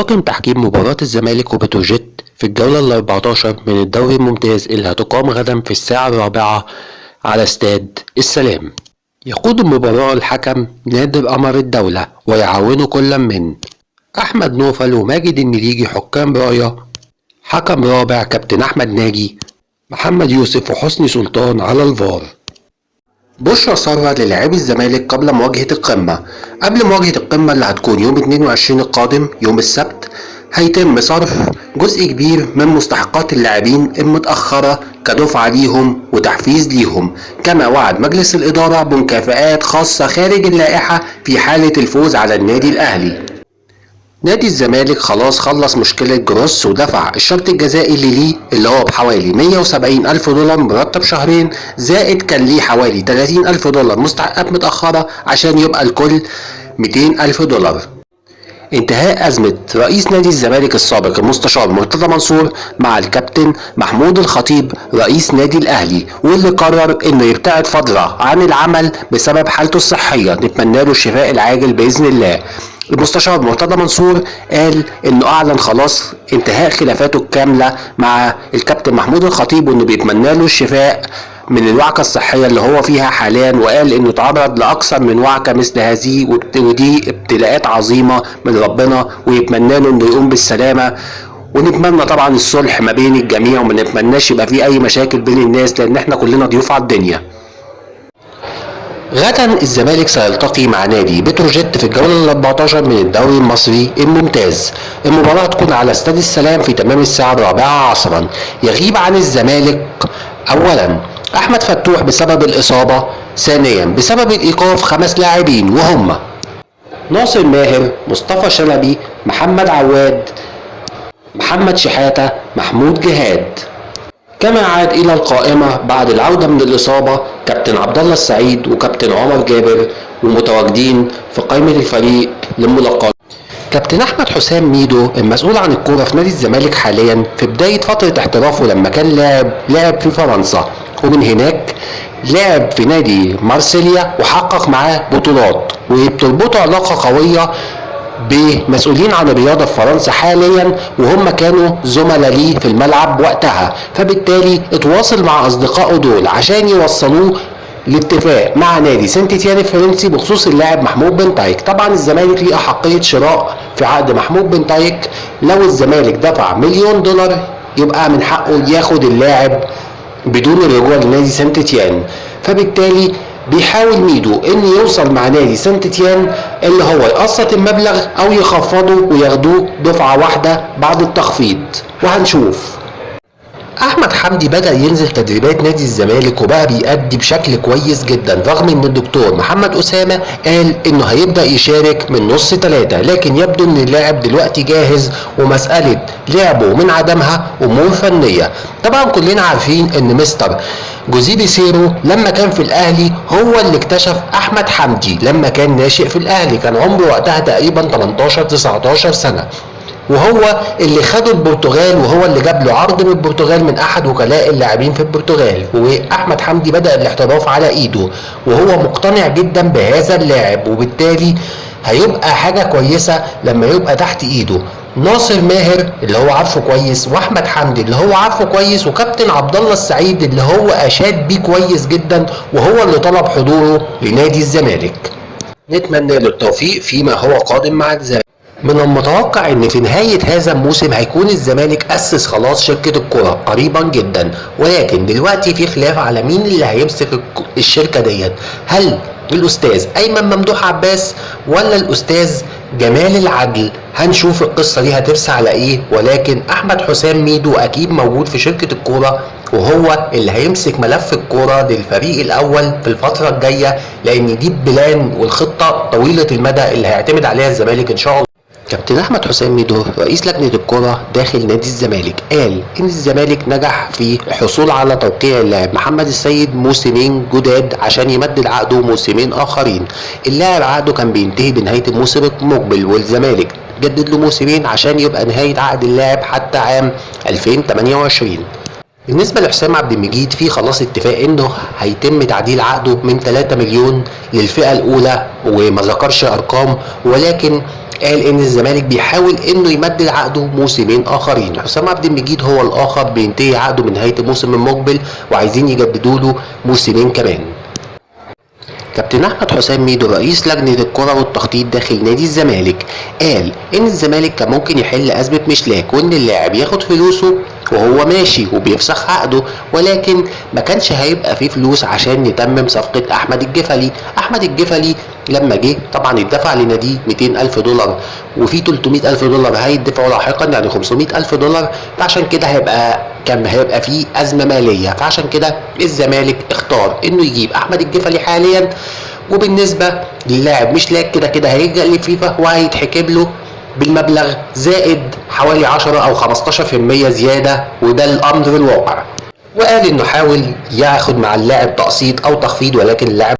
طاقم تحكيم مباراة الزمالك وبتروجيت في الجولة ال14 من الدوري الممتاز اللي هتقام غدا في الساعة 4 على استاد السلام. يقود المباراة الحكم نادر قمر الدولة، ويعاونه كل من أحمد نوفل وماجد النليجي حكام راية، حكم رابع كابتن أحمد ناجي، محمد يوسف وحسني سلطان على الفار. بشرى سارة للاعبي الزمالك قبل مواجهة القمة. قبل مواجهة القمة اللي هتكون يوم 22 القادم يوم السبت، هيتم صرف جزء كبير من مستحقات اللاعبين المتأخرة كدفعة ليهم وتحفيز ليهم، كما وعد مجلس الإدارة بمكافآت خاصة خارج اللائحة في حالة الفوز على النادي الأهلي. نادي الزمالك خلاص خلص مشكلة جروس ودفع الشرط الجزائي اللي ليه، اللي هو بحوالي 170 ألف دولار مرتب شهرين، زائد كان ليه حوالي 30 ألف دولار مستحقات متأخرة عشان يبقى الكل 200 ألف دولار. انتهاء أزمة رئيس نادي الزمالك السابق المستشار مرتضى منصور مع الكابتن محمود الخطيب رئيس نادي الأهلي، واللي قرر انه يبتعد فترة عن العمل بسبب حالته الصحية، نتمنى له الشفاء العاجل بإذن الله. المستشار مرتضى منصور قال انه اعلن خلاص انتهاء خلافاته الكاملة مع الكابتن محمود الخطيب، وانه بيتمنى له الشفاء من الوعكة الصحية اللي هو فيها حاليا، وقال انه تعرض لاكثر من وعكة مثل هذه، ودي ابتلاءات عظيمة من ربنا، ويتمنى له انه يقوم بالسلامة. ونتمنى طبعا الصلح ما بين الجميع، وما نتمناش يبقى في اي مشاكل بين الناس، لان احنا كلنا ضيوف على الدنيا. غدا الزمالك سيلتقي مع نادي بتروجيت في الجولة ال14 من الدوري المصري الممتاز. المباراة تكون على استاد السلام في تمام الساعة 4 عصرا. يغيب عن الزمالك اولا احمد فتوح بسبب الاصابة، ثانيا بسبب الايقاف 5 لاعبين وهم ناصر ماهر، مصطفى شلبي، محمد عواد، محمد شحاتة، محمود جهاد. كما عاد الى القائمة بعد العودة من الاصابة كابتن عبد الله السعيد وكابتن عمر جابر، ومتواجدين في قائمة الفريق للملاقاة كابتن احمد حسام ميدو المسؤول عن الكورة في نادي الزمالك حاليا في بداية فترة احترافه، لما كان لاعب في فرنسا، ومن هناك لعب في نادي مارسيليا وحقق معاه بطولات، وبتربطه علاقة قوية بمسؤولين عن الرياضة في فرنسا حاليا، وهم كانوا زملاء ليه في الملعب وقتها، فبالتالي اتواصل مع اصدقائه دول عشان يوصلوه لاتفاق مع نادي سانت تيان الفرنسي بخصوص اللاعب محمود بنتايك. طبعا الزمالك ليه احقية شراء في عقد محمود بنتايك، لو الزمالك دفع $1,000,000 يبقى من حقه ياخد اللاعب بدون الرجوع لنادي سانت تيان. فبالتالي بيحاول ميدو ان يوصل مع نادي سانت تيان اللي هو يقسط المبلغ او يخفضه وياخدوه دفعة واحدة بعد التخفيض، وهنشوف. احمد حمدي بدأ ينزل تدريبات نادي الزمالك وبقى بيأدي بشكل كويس جدا، رغم ان الدكتور محمد اسامة قال انه هيبدأ يشارك من نص 3، لكن يبدو ان اللاعب دلوقتي جاهز، ومسألة لعبه من عدمها امور فنية. طبعا كلنا عارفين ان مستر جوزيه بيسيرو لما كان في الاهلي هو اللي اكتشف احمد حمدي لما كان ناشئ في الاهلي، كان عمره وقتها تقريبا 18-19 سنة، وهو اللي خده البرتغال، وهو اللي جاب له عرض من البرتغال من احد وكلاء اللاعبين في البرتغال، واحمد حمدي بدأ الاحتراف على ايده، وهو مقتنع جدا بهذا اللاعب، وبالتالي هيبقى حاجة كويسة لما يبقى تحت ايده ناصر ماهر اللي هو عارفه كويس، واحمد حمدي اللي هو عارفه كويس، وكابتن عبد الله السعيد اللي هو اشاد بيه كويس جدا، وهو اللي طلب حضوره لنادي الزمالك. نتمنى له التوفيق فيما هو قادم مع الزمالك. من المتوقع ان في نهاية هذا الموسم هيكون الزمالك اسس خلاص شركة الكرة قريبا جدا، ولكن دلوقتي في خلاف على مين اللي هيمسك الشركة ديت، هل الاستاذ ايمن ممدوح عباس ولا الاستاذ جمال العدل؟ هنشوف القصة دي هترسى على ايه، ولكن احمد حسام ميدو اكيد موجود في شركة الكورة، وهو اللي هيمسك ملف الكورة للفريق الاول في الفترة الجاية، لان دي البلان والخطة طويلة المدى اللي هيعتمد عليها الزمالك ان شاء الله. كابتن احمد حسام ميدو رئيس لجنة الكرة داخل نادي الزمالك قال ان الزمالك نجح في الحصول على توقيع اللاعب محمد السيد موسمين جداد عشان يمدد عقده موسمين اخرين. اللاعب عقده كان بينتهي بنهاية الموسم المقبل، والزمالك جدد له موسمين عشان يبقى نهاية عقد اللاعب حتى عام 2028. بالنسبة لحسام عبد المجيد في خلاص اتفاق انه هيتم تعديل عقده من 3 مليون للفئة الاولى، وما ذكرش ارقام، ولكن قال ان الزمالك بيحاول انه يمدد عقده موسمين اخرين. حسام عبد المجيد هو الاخر بينتهي عقده من نهايه الموسم المقبل وعايزين يجددوا له موسمين كمان. كابتن احمد حسام ميدو رئيس لجنه الكره والتخطيط داخل نادي الزمالك قال ان الزمالك كان ممكن يحل ازمه مشلاك وان اللاعب ياخد فلوسه وهو ماشي وبيفسخ عقده، ولكن ما كانش هيبقى فيه فلوس عشان نتمم صفقه احمد الجفلي. احمد الجفلي لما جه طبعا اتدفع لناديه 200,000 دولار وفي 300,000 دولار هيدفعوا لاحقا، يعني 500,000 دولار. فعشان كده كان هيبقى فيه ازمه ماليه، فعشان كده الزمالك اختار انه يجيب احمد الجفلي حاليا. وبالنسبه للاعب مشلاك كده كده هيلجأ للفيفا وهيتحكم له بالمبلغ زائد حوالي 10 او 15% زياده، وده الامر الواقع. وقال انه حاول ياخد مع اللاعب تقسيط او تخفيض، ولكن اللاعب